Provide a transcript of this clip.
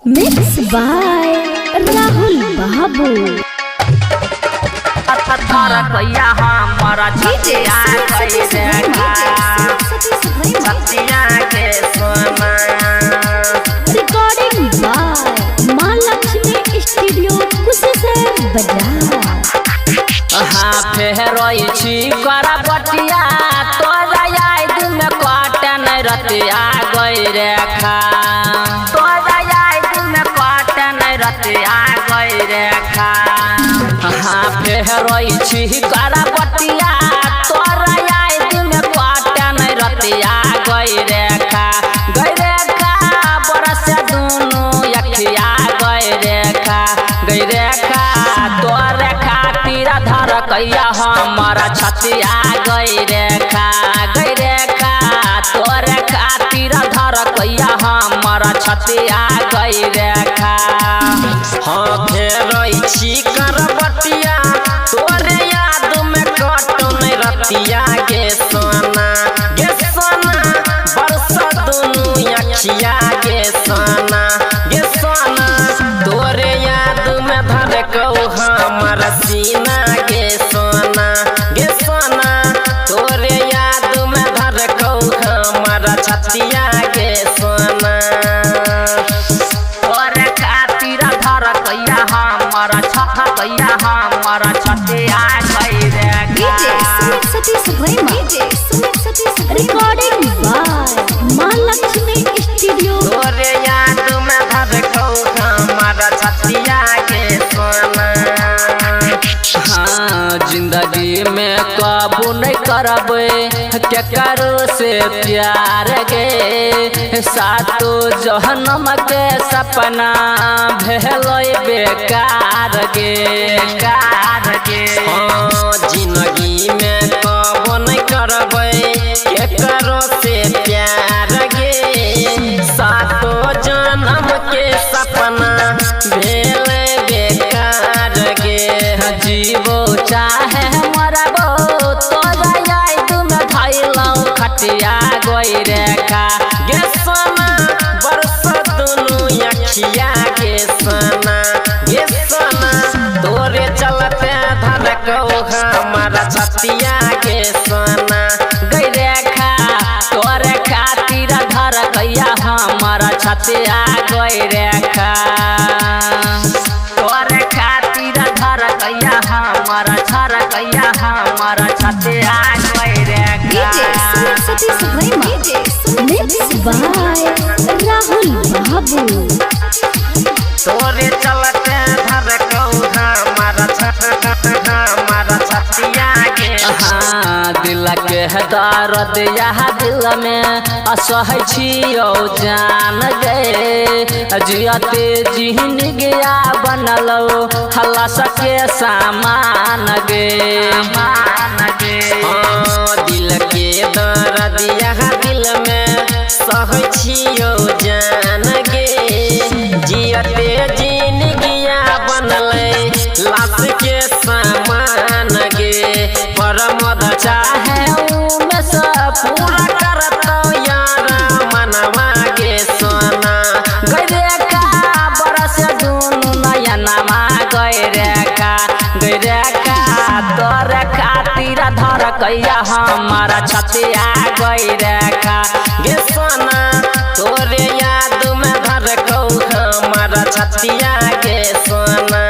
Mix by Rahul बाबू। भैया हमारा छतिया के सोना रिकॉर्डिंग बाय माँ लक्ष्मी स्टूडियो कुशेश्वर बाजार। हाँ फेरोई छी करा बटिया तोरा याद में काटन रतिया गई रेखा तोरा याद में काटन रतिया गई रेखा। हाँ फेरोई छी करा बटिया तोरा याद में काटन रतिया गई रेखा बरस दोनों अखिया गई रेखा तोरे खातिर धर कैया हमारा छतिया गई रेखा तोरे खातिर धर कैया हमारा छतिया गई रेखा। हाँ फेर छी करबटिया तोरे याद में कटन रतिया गे सोना बरस दोनों अखिया गे सोना तोरे याद में धर कहू हमर सीना गे सोना तोरे याद में धर कहू हमर छतिया गे सोना तोरे खातिर धर कैया हमर छतिया गई रिकॉर्डिंग बाय माँ लक्ष्मी स्टूडियो। तोरे याद में धर कहू हमर छतिया गे सोना। हाँ जिंदगी में काबू नहीं करबे केकरो से प्यार गे सातो जहनम के सपना भेलै बेकार गे हाँ जिंदगी में काबू नहीं करबे केकरो से प्यार गे सातो जन्म के सपना भेलै बेकार गे। जीवो चाहे मरबो तोरा याद में धैलौ खटिया गई रेखा गे सोना बरस दोनों अखिया गे सोना तोरे चलते धर कहू हमारा छतिया गे सोना गई रेखा तोरे खातिर धर कैया हमारा छतिया गई रेखा तोरे खातिर धर कैया हमारा छतिया गई रेखा। मिक्स बाय राहुल बाबू। तोरे चलते धर कहू हमारा छतिया गे। हाँ दिल के दर्द यह दिल में असह छियो जान गे जियते जिहन गया बनलो हल्ला सके सामान गे हाँ दिल के दर्द यह दिल में सह छियो जान गे जियते जिन गया बनले लाश के सामान गे परमद चाहे में सब पूरा करतो यार मनवा गे सोना गई रेखा बरस दोनों नयनमा गई रेखा तोरे खातिर धर कैया हमारा छतिया गई रेखा गे सोना तोरे याद में धर कहू हमारा छतिया गे सोना